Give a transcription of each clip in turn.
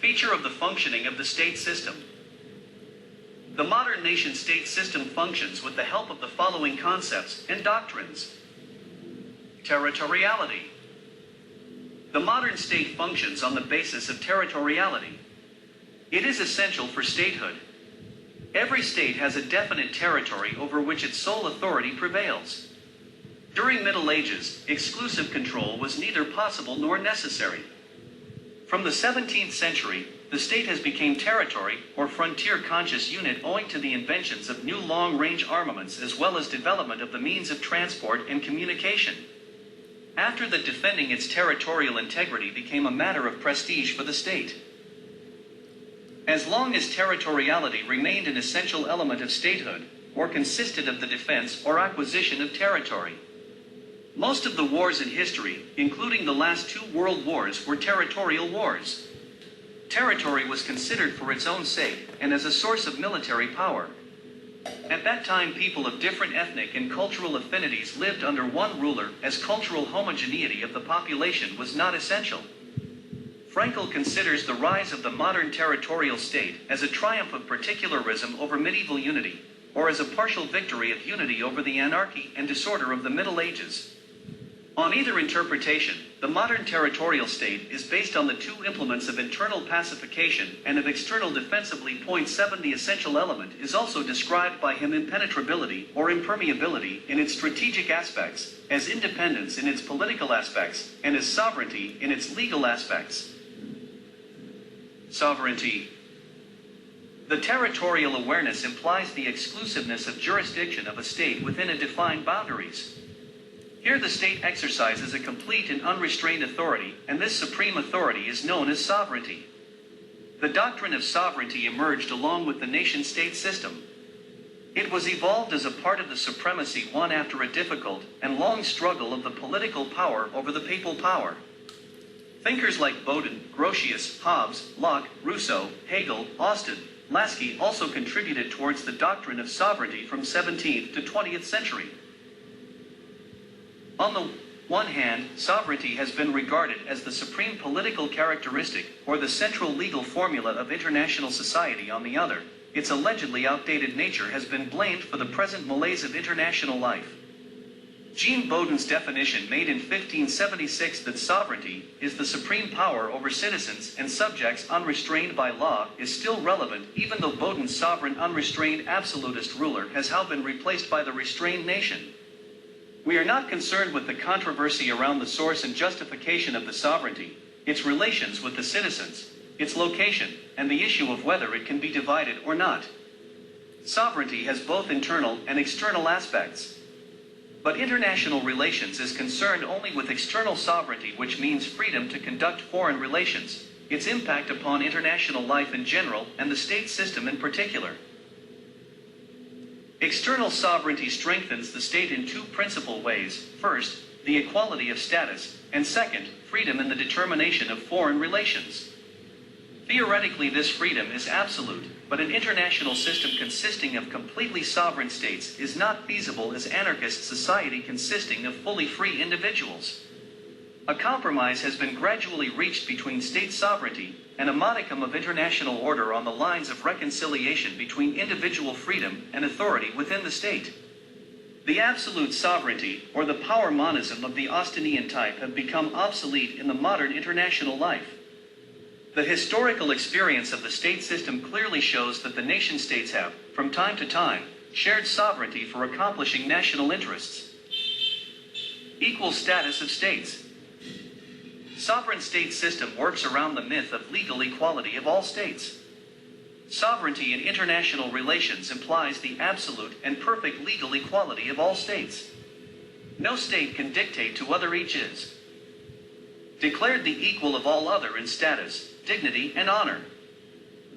Feature of the functioning of the state system. The modern nation-state system functions with the help of the following concepts and doctrines. Territoriality. The modern state functions on the basis of territoriality. It is essential for statehood. Every state has a definite territory over which its sole authority prevails. During Middle Ages, exclusive control was neither possible nor necessary. From the 17th century, the state has become territory or frontier-conscious unit owing to the inventions of new long-range armaments as well as development of the means of transport and communication. After that, defending its territorial integrity became a matter of prestige for the state. As long as territoriality remained an essential element of statehood, or consisted of the defense or acquisition of territory. Most of the wars in history, including the last two world wars, were territorial wars. Territory was considered for its own sake, and as a source of military power. At that time, people of different ethnic and cultural affinities lived under one ruler, as cultural homogeneity of the population was not essential. Frankel considers the rise of the modern territorial state as a triumph of particularism over medieval unity, or as a partial victory of unity over the anarchy and disorder of the Middle Ages. On either interpretation, the modern territorial state is based on the two implements of internal pacification and of external defensively. 7 The essential element is also described by him impenetrability or impermeability in its strategic aspects, as independence in its political aspects, and as sovereignty in its legal aspects. Sovereignty. The territorial awareness implies the exclusiveness of jurisdiction of a state within a defined boundaries. Here the state exercises a complete and unrestrained authority, and this supreme authority is known as sovereignty. The doctrine of sovereignty emerged along with the nation-state system. It was evolved as a part of the supremacy won after a difficult and long struggle of the political power over the papal power. Thinkers like Bodin, Grotius, Hobbes, Locke, Rousseau, Hegel, Austin, Lasky also contributed towards the doctrine of sovereignty from 17th to 20th century. On the one hand, sovereignty has been regarded as the supreme political characteristic, or the central legal formula of international society. On the other, its allegedly outdated nature has been blamed for the present malaise of international life. Jean Bodin's definition made in 1576 that sovereignty is the supreme power over citizens and subjects unrestrained by law is still relevant, even though Bodin's sovereign unrestrained absolutist ruler has now been replaced by the restrained nation. We are not concerned with the controversy around the source and justification of the sovereignty, its relations with the citizens, its location, and the issue of whether it can be divided or not. Sovereignty has both internal and external aspects. But international relations is concerned only with external sovereignty, which means freedom to conduct foreign relations, its impact upon international life in general and the state system in particular. External sovereignty strengthens the state in two principal ways: first, the equality of status, and second, freedom in the determination of foreign relations. Theoretically, this freedom is absolute, but an international system consisting of completely sovereign states is not feasible as anarchist society consisting of fully free individuals. A compromise has been gradually reached between state sovereignty and a modicum of international order on the lines of reconciliation between individual freedom and authority within the state. The absolute sovereignty, or the power monism of the Austinian type, have become obsolete in the modern international life. The historical experience of the state system clearly shows that the nation-states have, from time to time, shared sovereignty for accomplishing national interests. Equal status of states. Sovereign state system works around the myth of legal equality of all states. Sovereignty in international relations implies the absolute and perfect legal equality of all states. No state can dictate to other each is declared the equal of all other in status, dignity, and honor.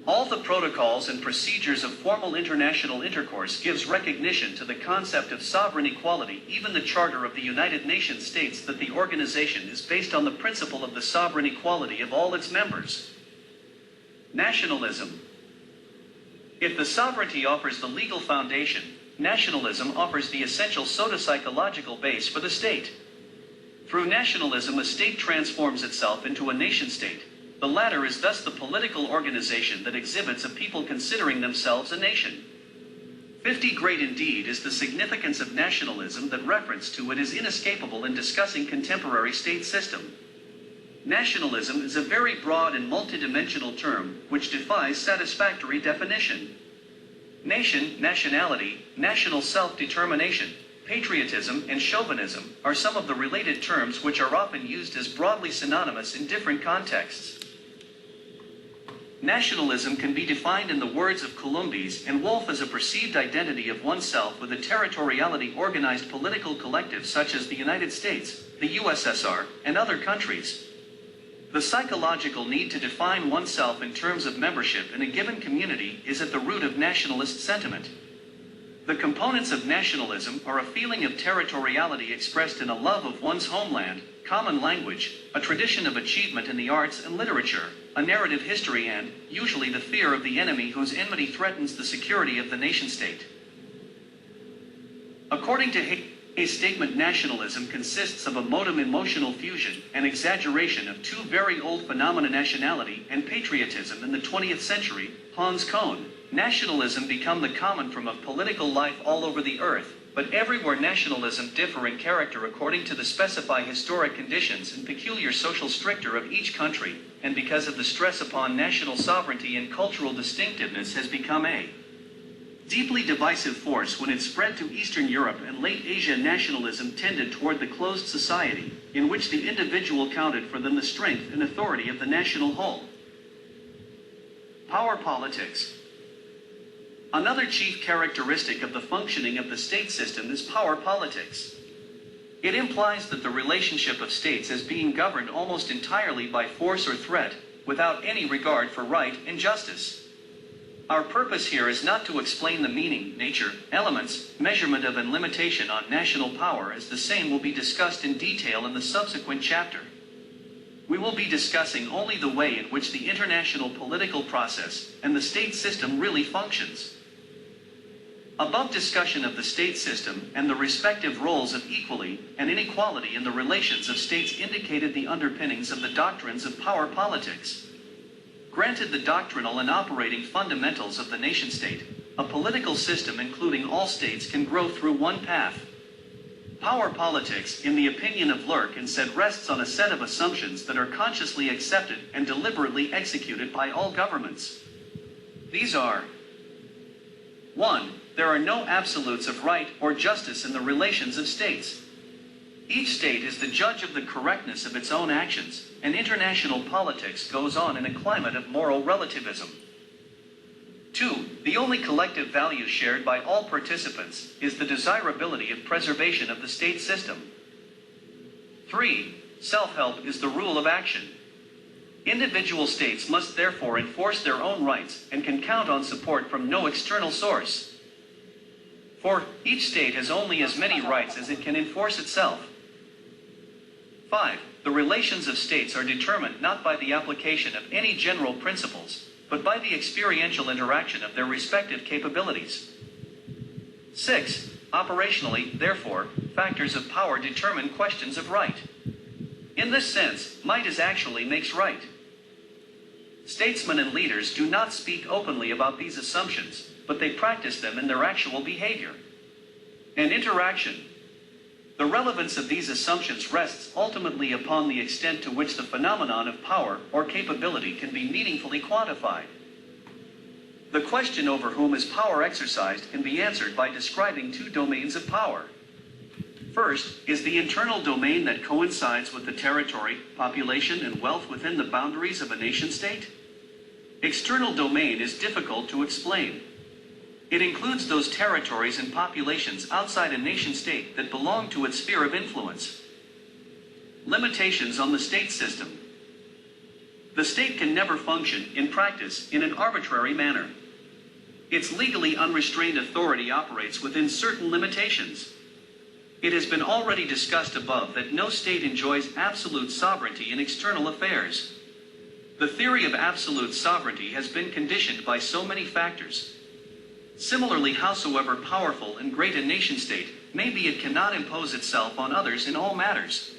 All the protocols and procedures of formal international intercourse gives recognition to the concept of sovereign equality. Even the Charter of the United Nations states that the organization is based on the principle of the sovereign equality of all its members. Nationalism. If the sovereignty offers the legal foundation, nationalism offers the essential socio-psychological base for the state. Through nationalism, a state transforms itself into a nation-state. The latter is thus the political organization that exhibits a people considering themselves a nation. 50 great indeed is the significance of nationalism that reference to it is inescapable in discussing contemporary state system. Nationalism is a very broad and multidimensional term, which defies satisfactory definition. Nation, nationality, national self-determination, patriotism, and chauvinism are some of the related terms which are often used as broadly synonymous in different contexts. Nationalism can be defined in the words of Columbes and Wolfe as a perceived identity of oneself with a territoriality organized political collective such as the United States, the USSR, and other countries. The psychological need to define oneself in terms of membership in a given community is at the root of nationalist sentiment. The components of nationalism are a feeling of territoriality expressed in a love of one's homeland, common language, a tradition of achievement in the arts and literature, a narrative history and, usually, the fear of the enemy whose enmity threatens the security of the nation-state. According to Hay's statement, nationalism consists of a modem emotional fusion and exaggeration of two very old phenomena, nationality and patriotism. In the 20th century, Hans Kohn, nationalism become the common form of political life all over the earth, but everywhere nationalism differ in character according to the specified historic conditions and peculiar social stricture of each country, and because of the stress upon national sovereignty and cultural distinctiveness has become a deeply divisive force. When it spread to Eastern Europe and late Asia, nationalism tended toward the closed society, in which the individual counted for them the strength and authority of the national whole. Power politics. Another chief characteristic of the functioning of the state system is power politics. It implies that the relationship of states is being governed almost entirely by force or threat, without any regard for right and justice. Our purpose here is not to explain the meaning, nature, elements, measurement of and limitation on national power, as the same will be discussed in detail in the subsequent chapter. We will be discussing only the way in which the international political process and the state system really functions. Above discussion of the state system and the respective roles of equality and inequality in the relations of states indicated the underpinnings of the doctrines of power politics. Granted the doctrinal and operating fundamentals of the nation-state, a political system including all states can grow through one path. Power politics, in the opinion of Lurk, said, rests on a set of assumptions that are consciously accepted and deliberately executed by all governments. These are: 1. There are no absolutes of right or justice in the relations of states. Each state is the judge of the correctness of its own actions, and international politics goes on in a climate of moral relativism. 2. The only collective value shared by all participants is the desirability of preservation of the state system. 3. Self-help is the rule of action. Individual states must therefore enforce their own rights and can count on support from no external source. 4. Each state has only as many rights as it can enforce itself. 5. The relations of states are determined not by the application of any general principles, but by the experiential interaction of their respective capabilities. 6. Operationally, therefore, factors of power determine questions of right. In this sense, might is actually makes right. Statesmen and leaders do not speak openly about these assumptions, but they practice them in their actual behavior and interaction. The relevance of these assumptions rests ultimately upon the extent to which the phenomenon of power or capability can be meaningfully quantified. The question over whom is power exercised can be answered by describing two domains of power. First is the internal domain that coincides with the territory, population, and wealth within the boundaries of a nation-state. External domain is difficult to explain. It includes those territories and populations outside a nation-state that belong to its sphere of influence. Limitations on the state system. The state can never function, in practice, in an arbitrary manner. Its legally unrestrained authority operates within certain limitations. It has been already discussed above that no state enjoys absolute sovereignty in external affairs. The theory of absolute sovereignty has been conditioned by so many factors. Similarly, howsoever powerful and great a nation-state may be, it cannot impose itself on others in all matters.